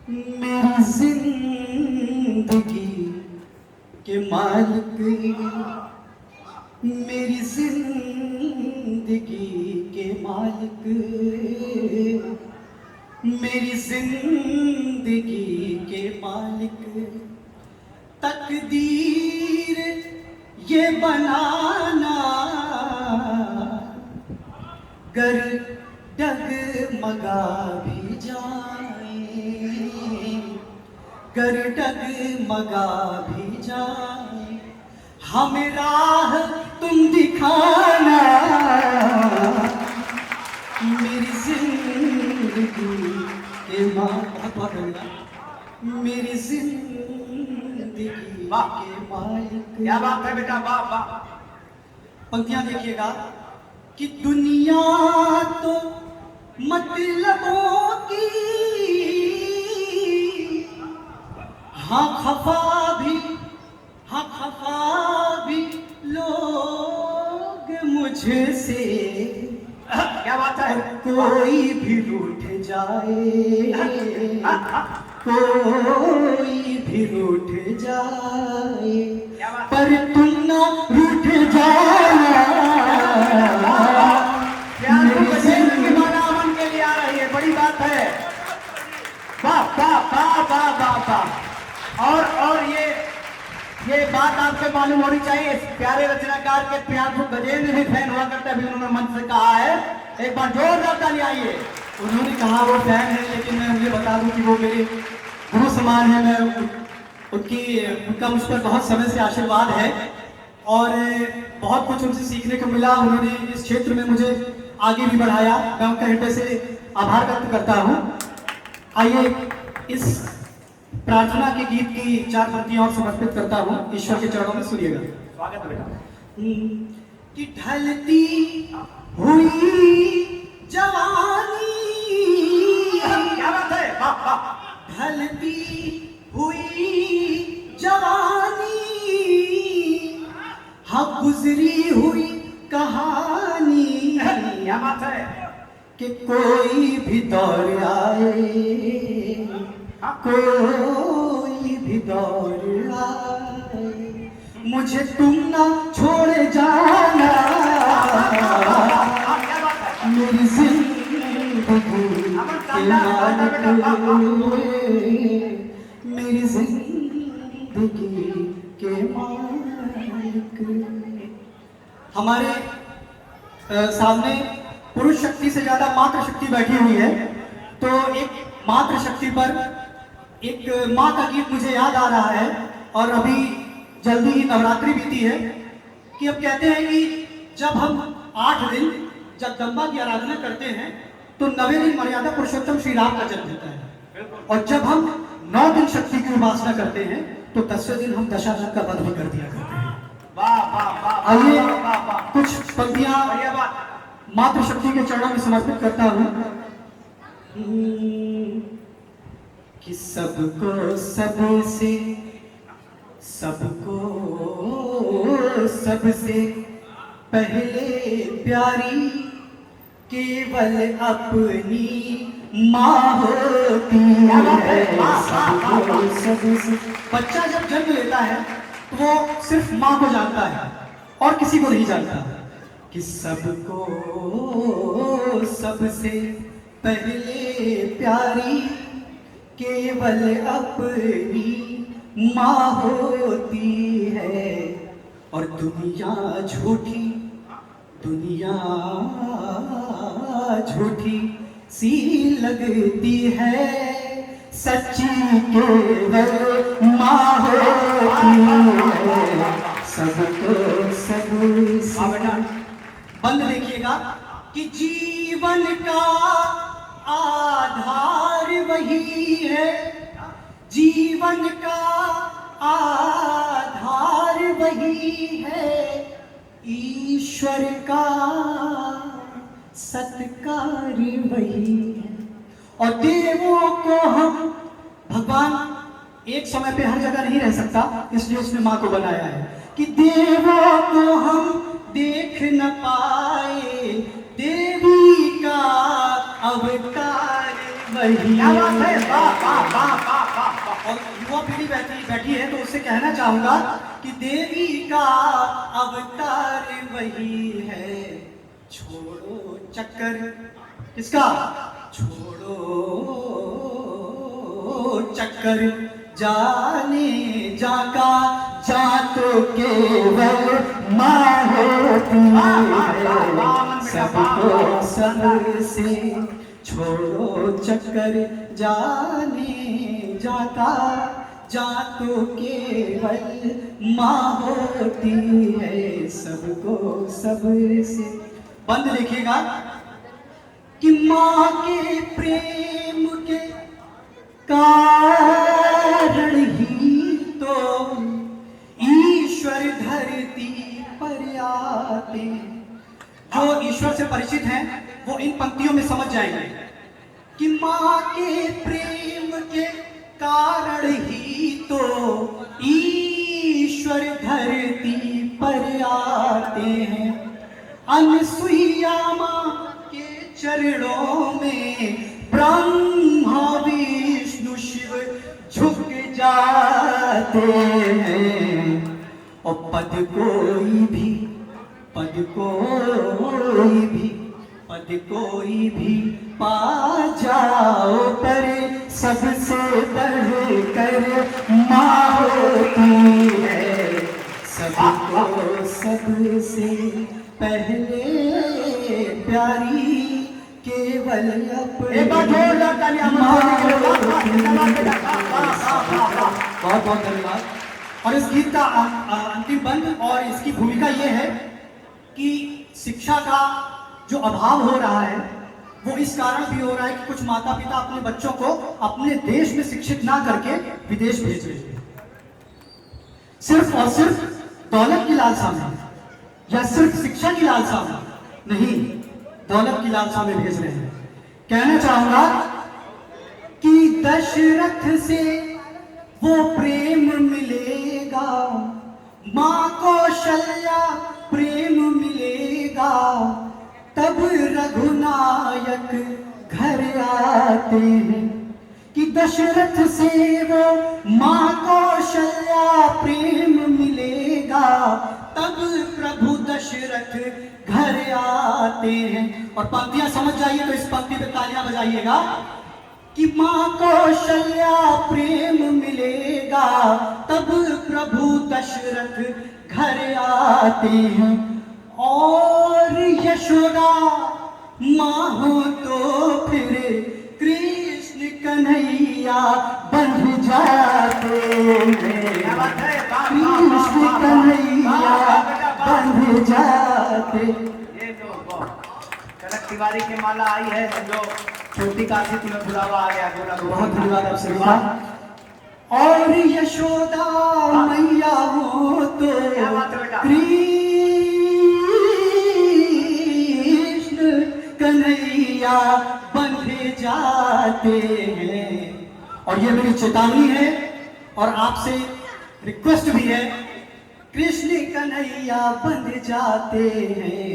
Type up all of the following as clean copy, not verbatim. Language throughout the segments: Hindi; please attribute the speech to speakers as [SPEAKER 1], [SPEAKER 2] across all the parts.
[SPEAKER 1] मेरी जिंदगी के मालिक, मेरी जिंदगी के मालिक, मेरी जिंदगी के मालिक, तकदीर ये बनाना गर डगमगा भी जाए, गर डगमगा भी जाए, हमें राह तुम दिखाना, मेरी जिंदगी के मालिक, मेरी जिंदगी के मालिक।
[SPEAKER 2] क्या बात है बेटा, वाह वाह।
[SPEAKER 1] पंक्तियां देखिएगा कि दुनिया तो मतलबों की, हाँ खफा भी, हाँ खफा भी लोग मुझसे,
[SPEAKER 2] क्या बात है।
[SPEAKER 1] कोई भी रूठ जाए, कोई भी रूठ जाए, पर तुम ना रूठ जाना,
[SPEAKER 2] मन के लिए आ रही है, बड़ी बात है। वाह वाह वाह वाह वाह वाह। और ये बात आपको मालूम होनी चाहिए, इस प्यारे रचनाकार के प्रियांशु गजेंद्र भी फैन हुआ करता भी, उन्होंने मंच से कहा है। एक बार जोरदार ताली आइए।
[SPEAKER 1] उन्होंने कहा वो फैन है, लेकिन मैं मुझे बता दूं कि वो मेरे गुरु समान है। मैं उनका मुझ पर बहुत समय से आशीर्वाद है और बहुत कुछ उनसे सीखने को मिला। उन्होंने इस क्षेत्र में मुझे आगे भी बढ़ाया, मैं उनका हृदय से आभार व्यक्त करता हूँ। आइए इस प्रार्थना के गीत की 4 पंक्तियां और समर्पित करता हूँ ईश्वर के चरणों में, सुनिएगा।
[SPEAKER 2] स्वागत है बेटा।
[SPEAKER 1] कि ढलती हुई जवानी,
[SPEAKER 2] क्या बात है, वाह वाह।
[SPEAKER 1] ढलती हुई जवानी, हाँ गुजरी हुई कहानी,
[SPEAKER 2] क्या बात है।
[SPEAKER 1] कि कोई भी दौर आए, कोई भी दौर आए, मुझे तुम ना छोड़ जाना, मेरी जिंदगी के मालिक, मेरी जिंदगी के मालिक। हमारे सामने पुरुष शक्ति से ज्यादा मातृ शक्ति बैठी हुई है, तो एक मातृ शक्ति पर एक माँ का गीत मुझे याद आ रहा है। और अभी जल्दी ही नवरात्रि बीती है कि अब कहते हैं कि जब हम 8 दिन जगदम्बा की आराधना करते हैं तो 9वें दिन मर्यादा पुरुषोत्तम श्री राम का जन्म होता है, और जब हम 9 दिन शक्ति की उपासना करते हैं तो 10वें दिन हम दशानन का वध भी कर दिया करते हैं।
[SPEAKER 2] वाह वाह वाह।
[SPEAKER 1] आइए
[SPEAKER 2] वाह वाह।
[SPEAKER 1] कुछ पंक्तियां
[SPEAKER 2] बढ़िया बात।
[SPEAKER 1] मातृ शक्ति के चरणों में समर्पित करता हूं कि सबको सबसे, सबको सबसे पहले प्यारी केवल अपनी माँ होती है। सबको सबसे, बच्चा जब जन्म लेता है तो वो सिर्फ माँ को जानता है और किसी को नहीं जानता। कि सबको सबसे पहले प्यारी केवल अपनी माँ होती है, और दुनिया झूठी, दुनिया झूठी सी लगती है, सच्ची केवल माँ होती है। सबको सबसे, बंद देखिएगा कि जीवन का आधार वही है, जीवन का आधार वही है, ईश्वर का सत्कार वही है। और देवों को हम, भगवान एक समय पे हर जगह नहीं रह सकता, इसलिए उसने माँ को बनाया है कि देवों को हम देख न पाए, देवी का अवतार वही।
[SPEAKER 2] क्या बात है, वाह वाह वाह।
[SPEAKER 1] और युवा पीढ़ी बैठी है, तो उससे कहना चाहूंगा कि देवी का अवतार वही है, छोड़ो चक्कर किसका, छोड़ो चक्कर जाने जाका, जा तो केवल माँ होती है, सबको सब से छोड़ो चक्कर जाने जाका, जा तो केवल माँ होती है, सबको सब से। बंद देखिएगा कि माँ के प्रेम के कारण ही तो ईश्वर धरती पर आते हैं। जो ईश्वर से परिचित हैं वो इन पंक्तियों में समझ जाएंगे कि माँ के प्रेम के कारण ही तो ईश्वर धरती पर आते हैं। अनसुईया माँ के चरणों में ब्रह्मा विष्णु शिव झुक जाते हैं, और पद कोई भी पा जाओ, पर सबसे बढ़कर माँ होती है, सबको सबसे पहले प्यारी केवल अपने।
[SPEAKER 2] एक बार जोरदार तालियां
[SPEAKER 1] बहुत बहुत धन्यवाद। और इस गीत का अंतिम बंद और इसकी भूमिका ये है कि शिक्षा का जो अभाव हो रहा है वो इस कारण भी हो रहा है कि कुछ माता पिता अपने बच्चों को अपने देश में शिक्षित ना करके विदेश भेज रहे हैं, सिर्फ और सिर्फ दौलत की लालसा में, या सिर्फ शिक्षा की लालसा में नहीं, दौलत की लालसा में भेज रहे हैं। कहना चाहूंगा कि दशरथ से वो प्रेम मिलेगा, मां कौशल्या प्रेम मिलेगा, तब रघुनायक घर आते हैं। कि दशरथ से वो मां कौशल्या प्रेम मिलेगा, तब प्रभु दशरथ घर आते हैं। और पंक्तियां समझ जाइए तो इस पंक्ति पे तालियां बजाइएगा कि मां कौशल्या प्रेम मिलेगा, तब प्रभु दशरथ घर आते हैं। और यशोदा मां हो तो फिर कृष्ण कन्हैया बन जाते हैं, कृष्ण कन्हैया बन जाते।
[SPEAKER 2] ये तो कनक तिवारी की माला आई है, जो छोटी काशी तुम्हें बुलावा आ गया,
[SPEAKER 1] बहुत धन्यवाद आप सभी का। और यशोदा मैया हो तो कन्हैया बंधे जाते हैं। और ये मेरी चेतावनी है और आपसे रिक्वेस्ट भी है, कृष्ण कन्हैया बंध जाते हैं,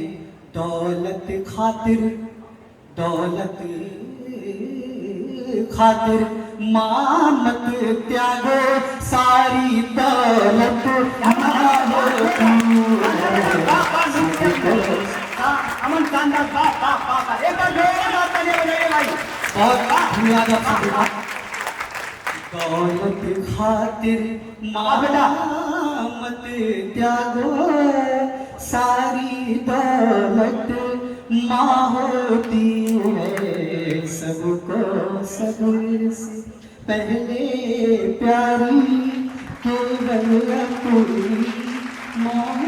[SPEAKER 1] दौलत खातिर मां मत त्यागो, सारी दौलत
[SPEAKER 2] अमन शानदार, एक बार जोरदार तालियां बजाइए भाई।
[SPEAKER 1] बहुत धन्यवाद आप सभी का। दौलत खातिर मां मत त्यागो, सारी दौलत मां होती है, सबको सबसे पहले प्यारी केवल अपनी मां